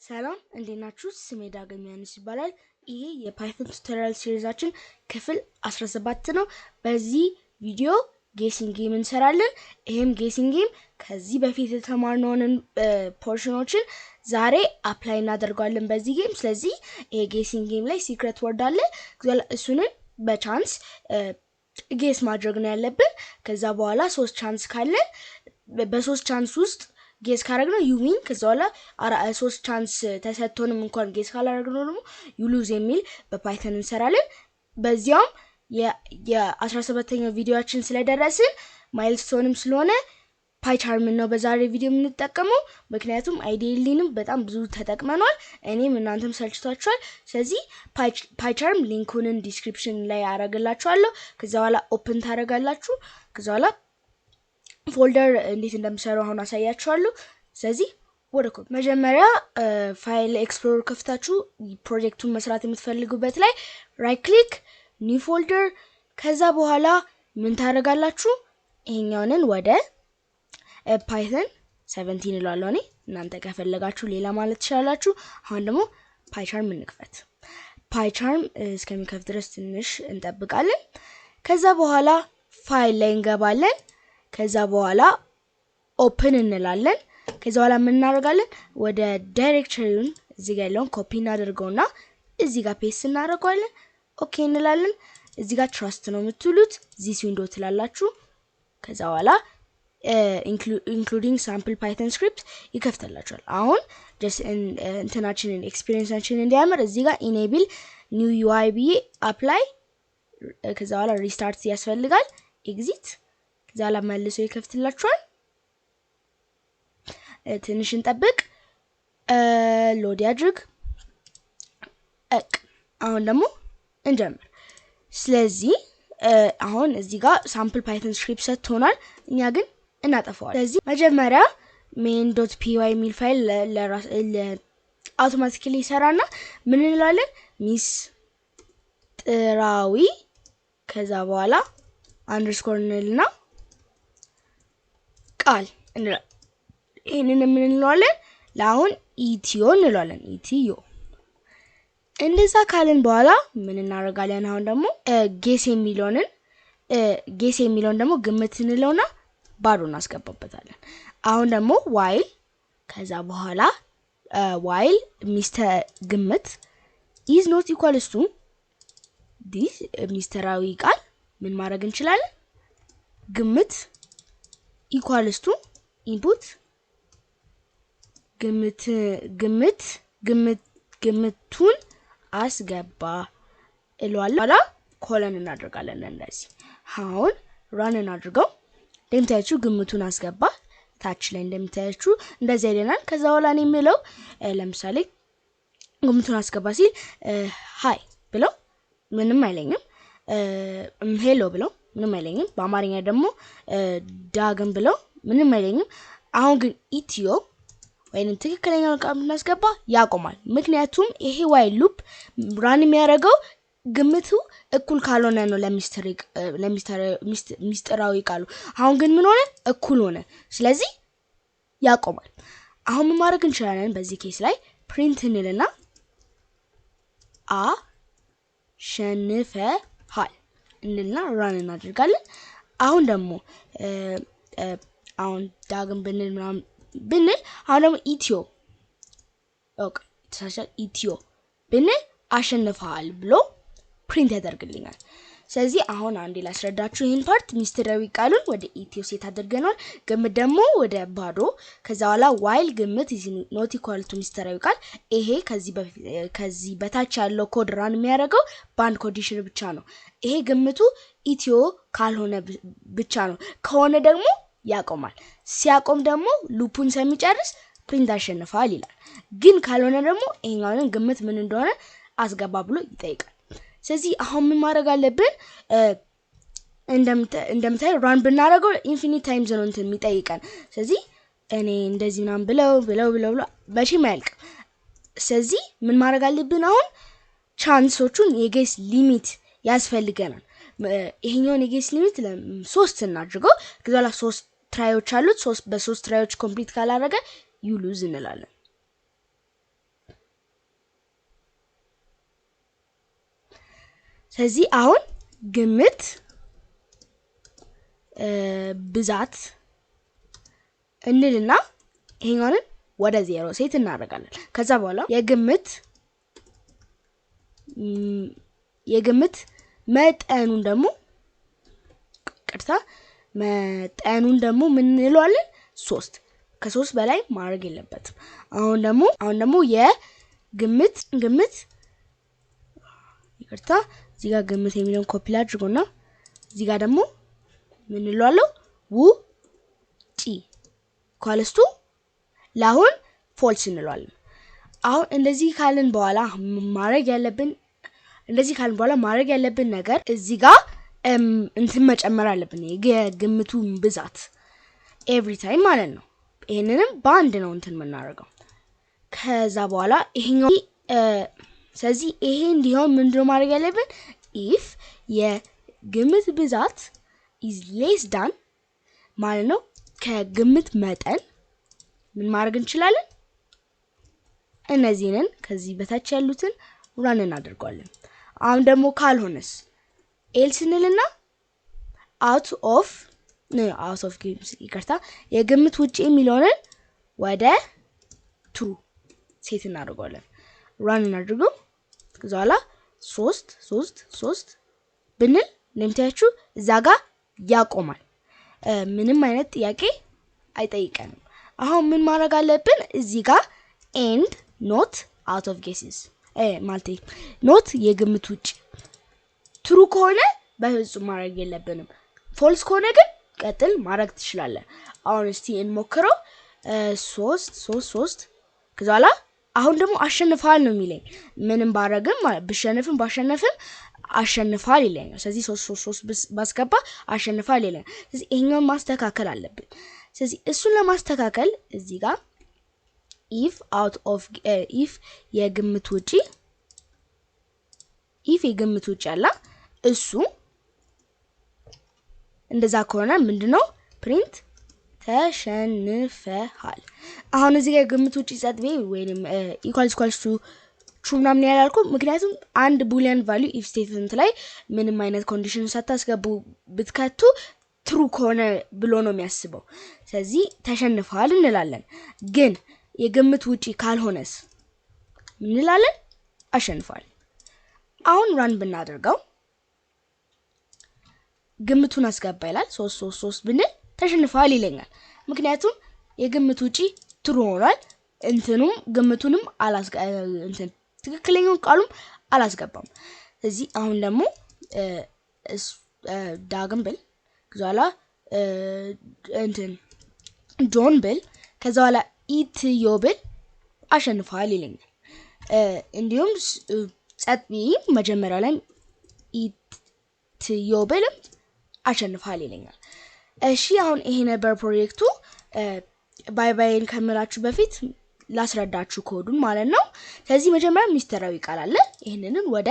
ሰላም እንዴት ናችሁ? ስሜ ዳግም ያንስ ይባላል። ይሄ የፓይተን ቱቶሪያል ሲሪዛችን ክፍል 17 ነው። በዚህ ቪዲዮ ጌሲንግ ጌም እንሰራለን። ይሄም ጌሲንግ ጌም ከዚህ በፊት የተማርነውን ፖርሽኖችን ዛሬ አፕላይ እናደርጋለን በዚህ ጌም። ስለዚህ ይሄ ጌሲንግ ጌም ላይ ሲክሬት ወርድ አለ። እሱን በቻንስ ጌስ ማድረግ ነው ያለብን። ከዛ በኋላ 3 ቻንስ ካለን በ3 ቻንስ ውስጥ ጌስ ካረግነው ዩ ዊን። ከዛ በኋላ 3 ቻንስ ተሰጥቶንም እንኳን ጌስ ካላረግነው ደግሞ ዩ ሉዝ የሚል በፓይተን እንሰራለን። በዚያም የ17ኛው ቪዲዮአችን ስለደረስን ማይልስቶንም ስለሆነ ፓይቻርም ነው በዛሬ ቪዲዮ የምንጠቀመው። ምክንያቱም አይዲያሊንም በጣም ብዙ ተጠቅመናል፣ እኔም እናንተም ሰልችቷችኋል። ስለዚህ ፓይቻርም ሊንኩን ዲስክሪፕሽን ላይ አረጋላችኋለሁ። ከዛ በኋላ ኦፕን ታረጋላችሁ። ከዛ በኋላ ፎልደር እንዴት እንደምሰሩ አሁን አሳያችኋለሁ። ስለዚህ ወደ ኮድ መጀመሪያ ፋይል ኤክስፕሎረር ከፍታችሁ ፕሮጀክቱን መስራት የምትፈልጉበት ላይ ራይት ክሊክ ኒው ፎልደር። ከዛ በኋላ ምን ታረጋላችሁ? ይሄኛውን ወደ ፓይተን 17 እንላለን። እኔ እናንተ ከፈለጋችሁ ሌላ ማለት ትችላላችሁ። አሁን ደግሞ ፓይቻርም እንክፈት። ፓይቻርም እስከሚከፍት ድረስ ትንሽ እንጠብቃለን። ከዛ በኋላ ፋይል ላይ እንገባለን። ከዛ በኋላ ኦፕን እንላለን። ከዛ በኋላ ምን እናደርጋለን? ወደ ዳይሬክተሪውን እዚህ ጋር ያለውን ኮፒ እናደርገውና እዚህ ጋር ፔስት እናደርጋለን። ኦኬ እንላለን። እዚህ ጋር ትራስት ነው የምትሉት፣ ዚስ ዊንዶው ትላላችሁ። ከዛ በኋላ ኢንክሉዲንግ ሳምፕል ፓይተን ስክሪፕት ይከፍተላችኋል። አሁን ጀስት እንትናችንን ኤክስፒሪየንሳችንን እንዲያምር እዚህ ጋር ኢኔብል ኒው ዩአይ ብዬ አፕላይ። ከዛ በኋላ ሪስታርት ያስፈልጋል። ኤግዚት ከዛ በኋላ መልሶ ይከፍትላችኋል። ትንሽ እንጠብቅ፣ ሎድ ያድርግ። አሁን ደግሞ እንጀምር። ስለዚህ አሁን እዚህ ጋር ሳምፕል ፓይተን ስክሪፕት ሰጥቶናል፣ እኛ ግን እናጠፋዋለን። ስለዚህ መጀመሪያ main.py የሚል ፋይል አውቶማቲካሊ ይሰራና ምን እንላለን? ሚስጥራዊ ከዛ በኋላ አንደርስኮር እንልና ቃል እንላለን። ይሄንን ምን እንለዋለን? ለአሁን ኢትዮ እንለዋለን። ኢትዮ እንደዛ ካልን በኋላ ምን እናደርጋለን? አሁን ደግሞ ጌስ የሚለውን ደግሞ ግምት እንለውና ባዶ እናስገባበታለን። አሁን ደግሞ ዋይል ከዛ በኋላ ዋይል ሚስተር ግምት is not equals to this ሚስተራዊ ቃል ምን ማድረግ እንችላለን? ግምት equals to input ግምቱን አስገባ እለዋለሁ። ኮለን እናደርጋለን እንደዚህ። አሁን ራን እናድርገው። እንደምታያችሁ ግምቱን አስገባ። ታች ላይ እንደምታያችሁ እንደዚህ አይደናል። ከዛ በኋላ እኔ የምለው ለምሳሌ ግምቱን አስገባ ሲል ሃይ ብለው ምንም አይለኝም፣ ሄሎ ብለው ምንም አይለኝም። በአማርኛ ደግሞ ዳግም ብለው ምንም አይለኝም። አሁን ግን ኢትዮ ወይንም ትክክለኛው ቃል እናስገባ ያቆማል። ምክንያቱም ይሄ ዋይል ሉፕ ራን የሚያደርገው ግምቱ እኩል ካልሆነ ነው ለሚስጥራዊ ቃሉ። አሁን ግን ምን ሆነ? እኩል ሆነ። ስለዚህ ያቆማል። አሁን ምን ማድረግ እንችላለን? በዚህ ኬስ ላይ ፕሪንት እንልና አሸንፈሃል እንልና ራን እናደርጋለን። አሁን ደግሞ አሁን ዳግም ብንል አሁን ደግሞ ኢትዮ ኢትዮ ብንል አሸንፈሃል ብሎ ፕሪንት ያደርግልኛል። ስለዚህ አሁን አንዴ ላስረዳችሁ ይሄን ፓርት። ሚስጥራዊ ቃሉን ወደ ኢትዮ ሴት አድርገናል፣ ግምት ደግሞ ወደ ባዶ። ከዛ በኋላ ዋይል ግምት is not equal to ሚስጥራዊ ቃል። ይሄ ከዚህ በታች ያለው ኮድ ራን የሚያደርገው በአንድ ኮንዲሽን ብቻ ነው። ይሄ ግምቱ ኢትዮ ካልሆነ ብቻ ነው። ከሆነ ደግሞ ያቆማል። ሲያቆም ደግሞ ሉፑን ስለሚጨርስ ፕሪንት አሸንፈሃል ይላል። ግን ካልሆነ ደግሞ ይሄኛውን ግምት ምን እንደሆነ አስገባ ብሎ ይጠይቃል። ስለዚህ አሁን ምን ማድረግ አለብን? እንደምታዩ ራን ብናደርገው ኢንፊኒት ታይምስ ነው እንትን የሚጠይቀን። ስለዚህ እኔ እንደዚህ ምናምን ብለው መቼም አያልቅም። ስለዚህ ምን ማድረግ አለብን? አሁን ቻንሶቹን የጌስ ሊሚት ያስፈልገናል። ይሄኛውን የጌስ ሊሚት ለ3 እናድርገው። ከዛ በኋላ 3 ትራዮች አሉት። በ3 ትራዮች ኮምፕሊት ካላደረገ ዩ ሉዝ እንላለን። ስለዚህ አሁን ግምት ብዛት እንልና ይሄኛውን ወደ 0 ሴት እናደርጋለን ከዛ በኋላ የግምት መጠኑን ደግሞ ምን እንለዋለን 3 ከ3 በላይ ማድረግ የለበትም አሁን ደግሞ የግምት ይቅርታ እዚህ ጋር ግምት የሚለውን ኮፒ ላድርጎና እዚህ ጋር ደግሞ ምን እንለዋለን ውጪ ኳልስቱ ለአሁን ፎልስ እንለዋለን አሁን እንደዚህ ካልን በኋላ ማድረግ ያለብን ነገር እዚህ ጋር እንትን መጨመር አለብን የግምቱን ብዛት ኤቭሪ ታይም ማለት ነው ይሄንንም ባንድ ነው እንትን የምናደርገው ከዛ በኋላ ይሄኛው ስለዚህ ይሄ እንዲሆን ምንድነው ማድረግ ያለብን if የግምት ብዛት is less than ማለት ነው ከግምት መጠን ምን ማድረግ እንችላለን እነዚህን ከዚህ በታች ያሉትን ራን እናደርጋለን አሁን ደግሞ ካልሆነስ else እንልና out of games ይቅርታ የግምት ውጪ የሚለውን ወደ true ሴት እናደርጋለን ራን እናድርገው ከዛላ 3 ብንል ለምታያችሁ እዛጋ ያቆማል ምንም አይነት ጥያቄ አይጠይቀንም አሁን ምን ማድረግ አለብን እዚህ ጋር and not out of guesses ማለት not የግምት ውጪ true ከሆነ በፍጹም ማድረግ የለብንም false ከሆነ ግን ቀጥል ማድረግ ትችላለን አሁን እስቲ እንሞክረው 3 ከዛላ አሁን ደግሞ አሸንፋል ነው የሚለኝ ምንም ባረግም ብሸነፍም ባሸነፍም አሸንፋል ይለኛል ስለዚህ 3 ባስገባ አሸንፋል ይለኛል ስለዚህ ይሄኛውን ማስተካከል አለብን ስለዚህ እሱን ለማስተካከል እዚህ ጋር if የግምት ውጪ አላ እሱ እንደዛ ከሆነ ምንድነው ፕሪንት ተሸንፈሃል አሁን እዚህ ጋር ግምት ውጪ ጻድቤ ወይንም equals to true ምናምን ያላልኩ ምክንያቱም አንድ boolean value if statement ላይ ምንም አይነት ኮንዲሽን ሳታስገቡ ብትከቱ true ከሆነ ብሎ ነው የሚያስበው ስለዚህ ተሸንፈሃል እንላለን ግን የግምት ውጪ ካልሆነስ እንላለን አሸንፈሃል አሁን ራን ብናደርገው ግምቱን አስገባ ይላል 3 ብንል ተሸንፈሃል ይለኛል ምክንያቱም የግምት ውጪ true ሆኗል እንትኑም ግምቱንም ትክክለኛውን ቃሉም አላስገባም ስለዚህ አሁን ደግሞ ዳግም ብል ከዛላ ጆን ብል ከዛላ ኢትዮብል አሸንፈሃል ይለኛል እንዲሁም ጸጥቢ መጀመሪያ ላይ ኢትዮብል አሸንፈሃል ይለኛል እሺ አሁን ይሄ ነበር ፕሮጀክቱ ባይን ከመላችሁ በፊት ላስረዳችሁ ኮዱን ማለት ነው ስለዚህ መጀመሪያ ሚስጥራዊ ቃል አለ ይሄንንም ወደ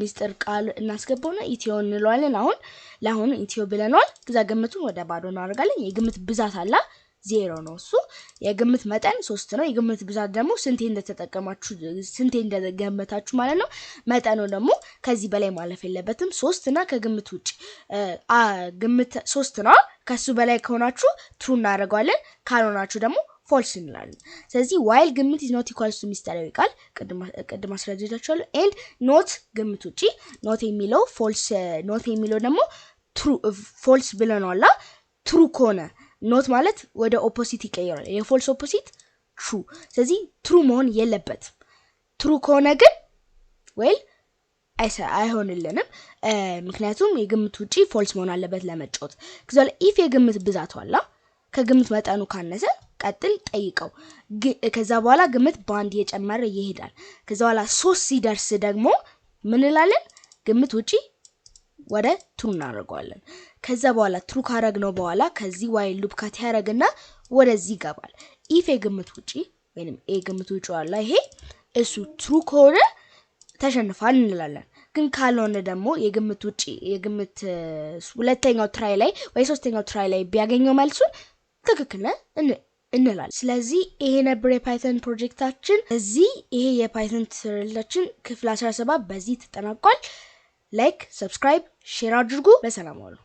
ሚስጥር ቃል እናስገባውና ኢትዮ እንለዋለን ለአሁን ኢትዮ ብለናል ከዛ ግምቱን ወደ ባዶ እናደርጋለን የግምት ብዛት አለ 0 ነው እሱ የግምት መጠን 3 ነው የግምት ብዛት ደግሞ ስንቴ እንደገመታችሁ ማለት ነው መጠኑ ደግሞ ከዚህ በላይ ማለፍ የለበትም 3 እና ከግምት ውጪ ግምት 3 ነው ከሱ በላይ ከሆናችሁ true እናደርጋለን ካልሆናችሁ ደግሞ false እንላለን ስለዚህ while ግምት is not equals to ሚስጥራዊ ቃል ቅድም አስረዳችኋለሁ and not ግምት ውጪ not የሚለው ደግሞ true false ብለናል true ከሆነ not ማለት ወደ ኦፖዚት ይቀየራል የፎልስ ኦፖዚት true ስለዚህ true መሆን የለበትም true ከሆነ ግን አይሆንልንም ምክንያቱም የግምት ውጪ false መሆን አለበት ለመጫወት ከዛለ if የግምት ብዛት ዋላ ከግምት መጠኑ ካነሰ ቀጥል ጠይቀው ከዛ በኋላ ግምት ባንድ እየጨመረ ይሄዳል ከዛ በኋላ 3 ሲደርስ ደግሞ ምን እንላለን ግምት ውጪ ወደ true እናደርጋለን ከዛ በኋላ true ካረግነው በኋላ ከዚህ while loop ካት ያረግና ወደዚህ ይገባል if የግምት ውጪ ወይንም የግምት ውጪ ዋላ ይሄ እሱ true ከሆነ ተሸንፋል እንላለን ግን ካልሆነ ደግሞ የግምት ውጪ የግምት ሁለተኛው ትራይ ላይ ወይ ሶስተኛው ትራይ ላይ ቢያገኘው መልሱን ትክክል እንላለን ስለዚህ ይሄ ነበር የፓይተን ፕሮጀክታችን ይሄ የፓይተን ትሬላችን ክፍል 17 በዚህ ተጠናቋል ላይክ፣ ሰብስክራይብ፣ ሼር አድርጉ። በሰላም ዋሉ።